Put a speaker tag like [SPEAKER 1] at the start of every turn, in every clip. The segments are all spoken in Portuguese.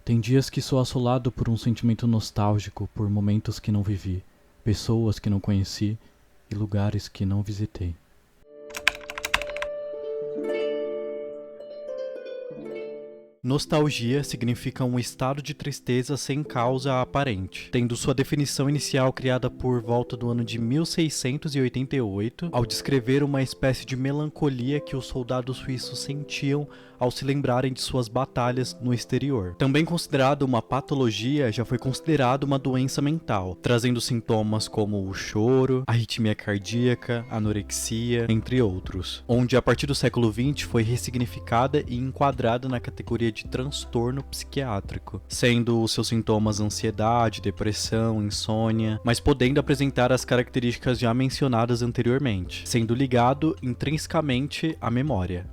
[SPEAKER 1] Tem dias que sou assolado por um sentimento nostálgico por momentos que não vivi, pessoas que não conheci e lugares que não visitei. Nostalgia significa um estado de tristeza sem causa aparente, tendo sua definição inicial criada por volta do ano de 1688, ao descrever uma espécie de melancolia que os soldados suíços sentiam ao se lembrarem de suas batalhas no exterior. Também considerado uma patologia, já foi considerado uma doença mental, trazendo sintomas como o choro, arritmia cardíaca, anorexia, entre outros, onde a partir do século XX foi ressignificada e enquadrada na categoria de transtorno psiquiátrico, sendo os seus sintomas ansiedade, depressão, insônia, mas podendo apresentar as características já mencionadas anteriormente, sendo ligado intrinsecamente à memória.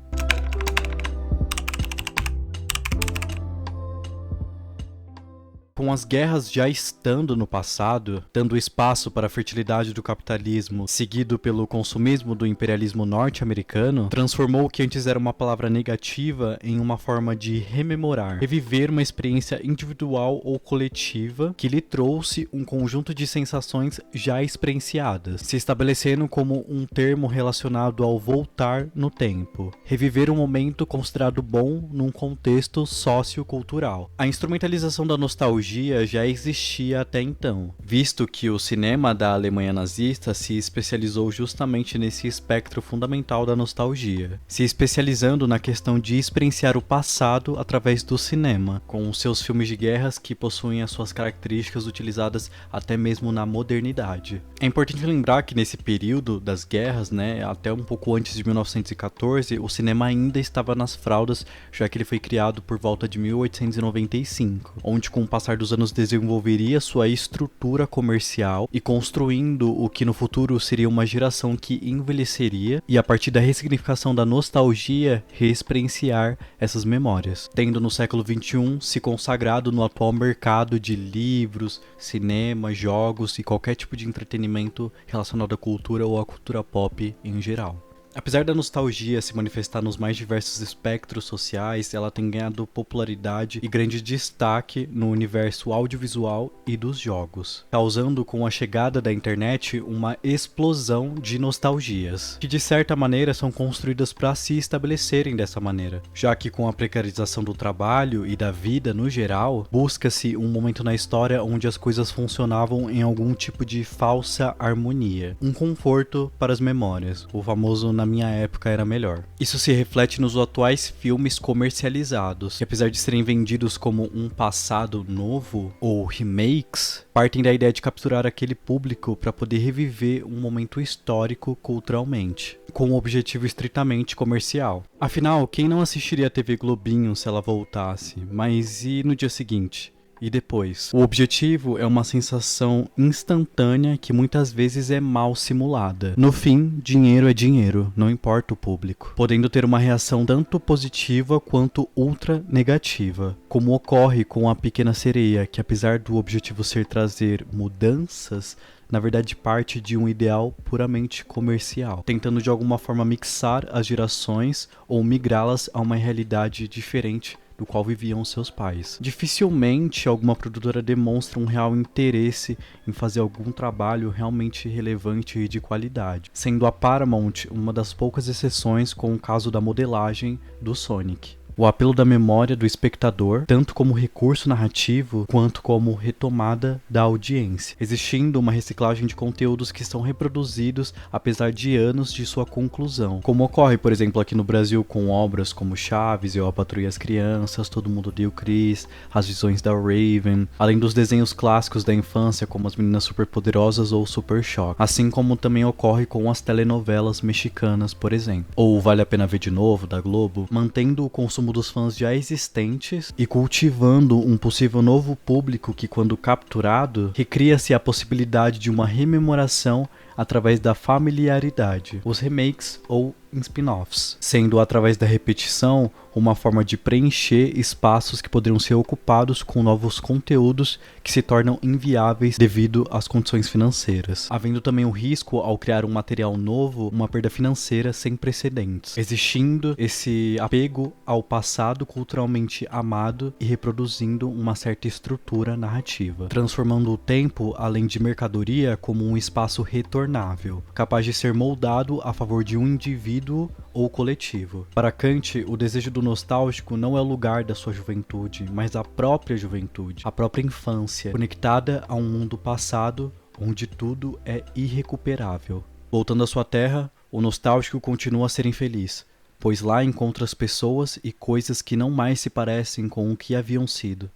[SPEAKER 1] Com as guerras já estando no passado, dando espaço para a fertilidade do capitalismo, seguido pelo consumismo do imperialismo norte-americano, transformou o que antes era uma palavra negativa em uma forma de rememorar, reviver uma experiência individual ou coletiva que lhe trouxe um conjunto de sensações já experienciadas, se estabelecendo como um termo relacionado ao voltar no tempo, reviver um momento considerado bom num contexto sociocultural. A instrumentalização da nostalgia já existia até então, visto que o cinema da Alemanha nazista se especializou justamente nesse espectro fundamental da nostalgia, se especializando na questão de experienciar o passado através do cinema, com os seus filmes de guerras que possuem as suas características utilizadas até mesmo na modernidade. É importante lembrar que nesse período das guerras, até um pouco antes de 1914, o cinema ainda estava nas fraldas, já que ele foi criado por volta de 1895, onde com o passar dos anos desenvolveria sua estrutura comercial e construindo o que no futuro seria uma geração que envelheceria e a partir da ressignificação da nostalgia reexperienciar essas memórias, tendo no século XXI se consagrado no atual mercado de livros, cinema, jogos e qualquer tipo de entretenimento relacionado à cultura ou à cultura pop em geral. Apesar da nostalgia se manifestar nos mais diversos espectros sociais, ela tem ganhado popularidade e grande destaque no universo audiovisual e dos jogos, causando com a chegada da internet uma explosão de nostalgias, que de certa maneira são construídas para se estabelecerem dessa maneira, já que com a precarização do trabalho e da vida no geral, busca-se um momento na história onde as coisas funcionavam em algum tipo de falsa harmonia, um conforto para as memórias, o famoso na minha época era melhor. Isso se reflete nos atuais filmes comercializados, que apesar de serem vendidos como um passado novo ou remakes, partem da ideia de capturar aquele público para poder reviver um momento histórico culturalmente, com um objetivo estritamente comercial. Afinal, quem não assistiria a TV Globinho se ela voltasse? Mas e no dia seguinte? E depois? O objetivo é uma sensação instantânea que muitas vezes é mal simulada. No fim, dinheiro é dinheiro, não importa o público, podendo ter uma reação tanto positiva quanto ultra negativa, como ocorre com A Pequena Sereia, que apesar do objetivo ser trazer mudanças, na verdade parte de um ideal puramente comercial, tentando de alguma forma mixar as gerações ou migrá-las a uma realidade diferente do qual viviam seus pais. Dificilmente alguma produtora demonstra um real interesse em fazer algum trabalho realmente relevante e de qualidade, sendo a Paramount uma das poucas exceções com o caso da modelagem do Sonic. O apelo da memória do espectador, tanto como recurso narrativo, quanto como retomada da audiência, existindo uma reciclagem de conteúdos que são reproduzidos apesar de anos de sua conclusão, como ocorre, por exemplo, aqui no Brasil com obras como Chaves, Eu, a Patroa e as Crianças, Todo Mundo Odeia o Chris, As Visões da Raven, além dos desenhos clássicos da infância como As Meninas Superpoderosas ou Super Choque, assim como também ocorre com as telenovelas mexicanas, por exemplo, ou Vale a Pena Ver de Novo, da Globo, mantendo o consumo dos fãs já existentes e cultivando um possível novo público que, quando capturado, recria-se a possibilidade de uma rememoração através da familiaridade, os remakes ou spin-offs, sendo através da repetição uma forma de preencher espaços que poderiam ser ocupados com novos conteúdos que se tornam inviáveis devido às condições financeiras. Havendo também o risco, ao criar um material novo, uma perda financeira sem precedentes, existindo esse apego ao passado culturalmente amado e reproduzindo uma certa estrutura narrativa, transformando o tempo, além de mercadoria, como um espaço retornável, capaz de ser moldado a favor de um indivíduo ou coletivo. Para Kant, o desejo do nostálgico não é o lugar da sua juventude, mas a própria juventude, a própria infância, conectada a um mundo passado onde tudo é irrecuperável. Voltando à sua terra, o nostálgico continua a ser infeliz, pois lá encontra as pessoas e coisas que não mais se parecem com o que haviam sido.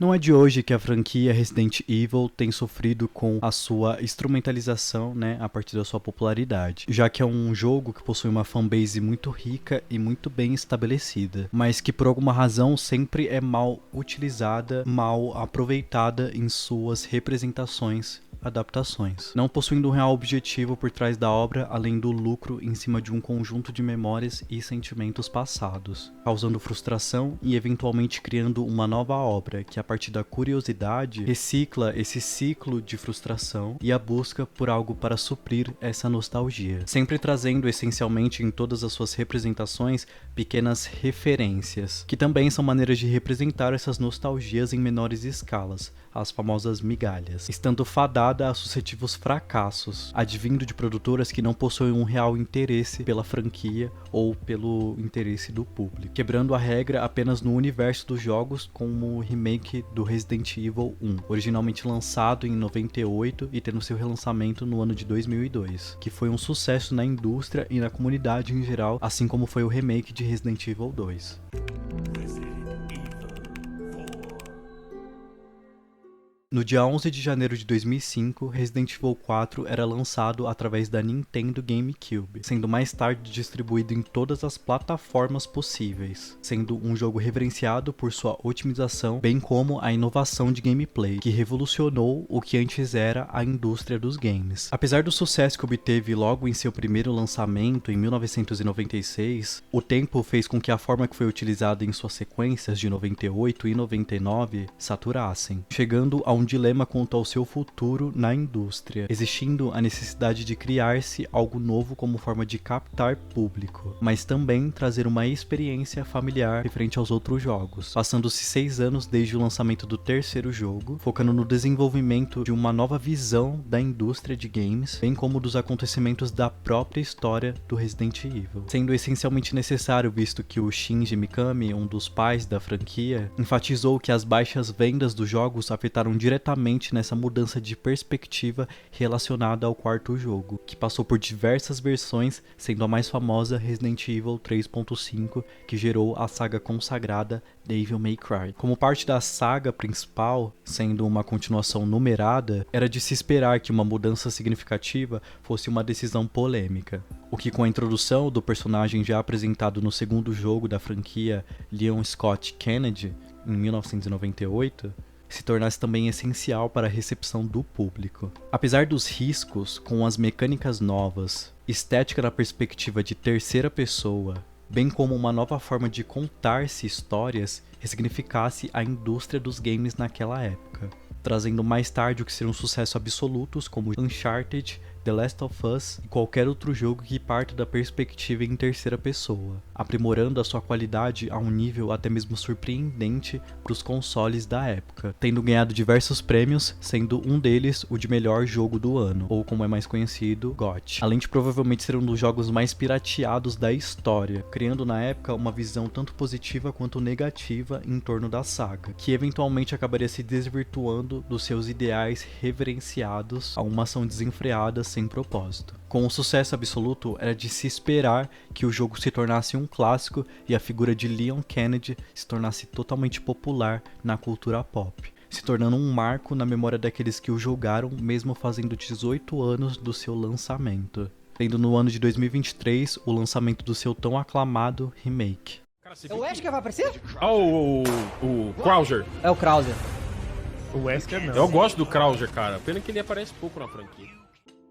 [SPEAKER 1] Não é de hoje que a franquia Resident Evil tem sofrido com a sua instrumentalização, a partir da sua popularidade, já que é um jogo que possui uma fanbase muito rica e muito bem estabelecida, mas que por alguma razão sempre é mal utilizada, mal aproveitada em suas representações, adaptações, não possuindo um real objetivo por trás da obra além do lucro em cima de um conjunto de memórias e sentimentos passados, causando frustração e eventualmente criando uma nova obra que, a partir da curiosidade, recicla esse ciclo de frustração e a busca por algo para suprir essa nostalgia, sempre trazendo essencialmente em todas as suas representações pequenas referências, que também são maneiras de representar essas nostalgias em menores escalas, as famosas migalhas, estando fadada a sucessivos fracassos, advindo de produtoras que não possuem um real interesse pela franquia ou pelo interesse do público, quebrando a regra apenas no universo dos jogos, como o remake do Resident Evil 1, originalmente lançado em 98 e tendo seu relançamento no ano de 2002, que foi um sucesso na indústria e na comunidade em geral, assim como foi o remake de Resident Evil 2. No dia 11 de janeiro de 2005, Resident Evil 4 era lançado através da Nintendo GameCube, sendo mais tarde distribuído em todas as plataformas possíveis, sendo um jogo reverenciado por sua otimização, bem como a inovação de gameplay, que revolucionou o que antes era a indústria dos games. Apesar do sucesso que obteve logo em seu primeiro lançamento, em 1996, o tempo fez com que a forma que foi utilizada em suas sequências de 98 e 99 saturassem, chegando a um dilema quanto ao seu futuro na indústria, existindo a necessidade de criar-se algo novo como forma de captar público, mas também trazer uma experiência familiar referente aos outros jogos, passando-se 6 anos desde o lançamento do terceiro jogo, focando no desenvolvimento de uma nova visão da indústria de games, bem como dos acontecimentos da própria história do Resident Evil, sendo essencialmente necessário visto que o Shinji Mikami, um dos pais da franquia, enfatizou que as baixas vendas dos jogos afetaram diretamente nessa mudança de perspectiva relacionada ao quarto jogo, que passou por diversas versões, sendo a mais famosa Resident Evil 3.5, que gerou a saga consagrada Devil May Cry. Como parte da saga principal, sendo uma continuação numerada, era de se esperar que uma mudança significativa fosse uma decisão polêmica, o que, com a introdução do personagem já apresentado no segundo jogo da franquia, Leon Scott Kennedy, em 1998, se tornasse também essencial para a recepção do público. Apesar dos riscos com as mecânicas novas, estética na perspectiva de terceira pessoa, bem como uma nova forma de contar-se histórias, ressignificasse a indústria dos games naquela época, trazendo mais tarde o que seriam sucessos absolutos como Uncharted, The Last of Us e qualquer outro jogo que parta da perspectiva em terceira pessoa, aprimorando a sua qualidade a um nível até mesmo surpreendente para os consoles da época, tendo ganhado diversos prêmios, sendo um deles o de melhor jogo do ano, ou como é mais conhecido, GOTY, além de provavelmente ser um dos jogos mais pirateados da história, criando na época uma visão tanto positiva quanto negativa em torno da saga, que eventualmente acabaria se desvirtuando dos seus ideais reverenciados a uma ação desenfreada sem propósito. Com o sucesso absoluto, era de se esperar que o jogo se tornasse um clássico e a figura de Leon Kennedy se tornasse totalmente popular na cultura pop, se tornando um marco na memória daqueles que o jogaram mesmo fazendo 18 anos do seu lançamento, tendo no ano de 2023 o lançamento do seu tão aclamado remake.
[SPEAKER 2] É o Wesker vai aparecer?
[SPEAKER 3] Ah, o Krauser.
[SPEAKER 2] É o Krauser.
[SPEAKER 3] O Wesker não. Eu gosto do Krauser, cara. Pena que ele aparece pouco na franquia.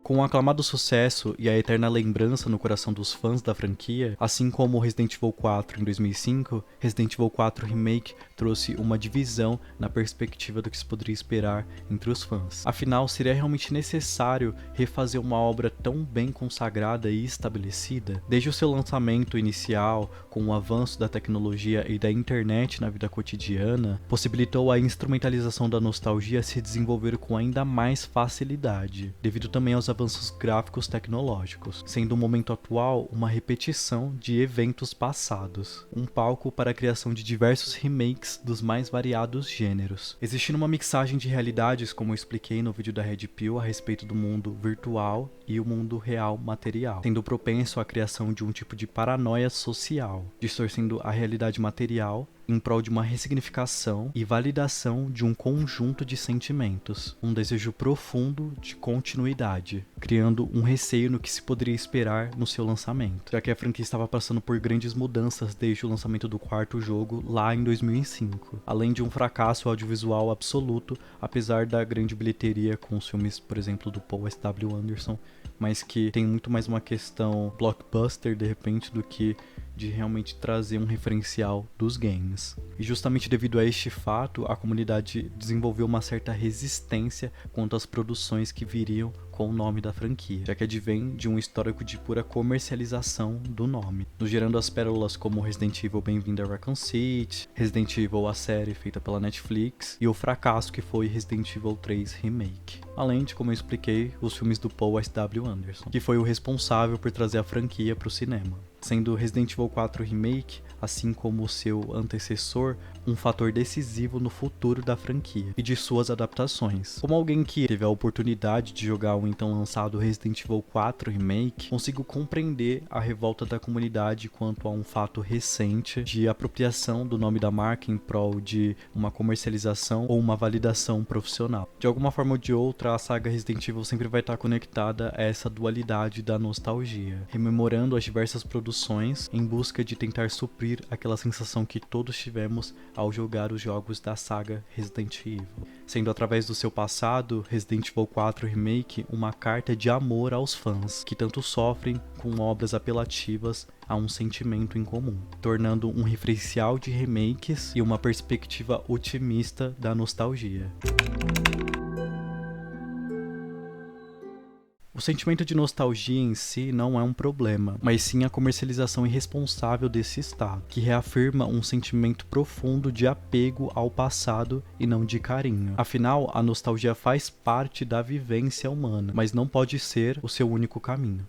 [SPEAKER 1] Com o aclamado sucesso e a eterna lembrança no coração dos fãs da franquia, assim como Resident Evil 4 em 2005, Resident Evil 4 Remake trouxe uma divisão na perspectiva do que se poderia esperar entre os fãs. Afinal, seria realmente necessário refazer uma obra tão bem consagrada e estabelecida? Desde o seu lançamento inicial, com o avanço da tecnologia e da internet na vida cotidiana, possibilitou a instrumentalização da nostalgia se desenvolver com ainda mais facilidade, devido também aos avanços gráficos tecnológicos, sendo o momento atual uma repetição de eventos passados, um palco para a criação de diversos remakes dos mais variados gêneros, existindo uma mixagem de realidades, como eu expliquei no vídeo da Red Pill a respeito do mundo virtual e o mundo real material, sendo propenso à criação de um tipo de paranoia social, distorcendo a realidade material em prol de uma ressignificação e validação de um conjunto de sentimentos, um desejo profundo de continuidade, criando um receio no que se poderia esperar no seu lançamento, já que a franquia estava passando por grandes mudanças desde o lançamento do quarto jogo lá em 2005, além de um fracasso audiovisual absoluto, apesar da grande bilheteria com os filmes, por exemplo, do Paul S.W. Anderson, mas que tem muito mais uma questão blockbuster de repente do que de realmente trazer um referencial dos games. E justamente devido a este fato, a comunidade desenvolveu uma certa resistência quanto às produções que viriam com o nome da franquia, já que advém de um histórico de pura comercialização do nome, nos gerando as pérolas como Resident Evil Bem-vindo a Raccoon City, Resident Evil a série feita pela Netflix e o fracasso que foi Resident Evil 3 Remake. Além de, como eu expliquei, os filmes do Paul S.W. Anderson, que foi o responsável por trazer a franquia para o cinema, sendo Resident Evil 4 Remake, assim como o seu antecessor, um fator decisivo no futuro da franquia e de suas adaptações. Como alguém que teve a oportunidade de jogar o então lançado Resident Evil 4 Remake, consigo compreender a revolta da comunidade quanto a um fato recente de apropriação do nome da marca em prol de uma comercialização ou uma validação profissional. De alguma forma ou de outra, a saga Resident Evil sempre vai estar conectada a essa dualidade da nostalgia, rememorando as diversas produções em busca de tentar suprir aquela sensação que todos tivemos ao jogar os jogos da saga Resident Evil, sendo através do seu passado, Resident Evil 4 Remake uma carta de amor aos fãs, que tanto sofrem com obras apelativas a um sentimento em comum, tornando um referencial de remakes e uma perspectiva otimista da nostalgia. O sentimento de nostalgia em si não é um problema, mas sim a comercialização irresponsável desse estado, que reafirma um sentimento profundo de apego ao passado e não de carinho. Afinal, a nostalgia faz parte da vivência humana, mas não pode ser o seu único caminho.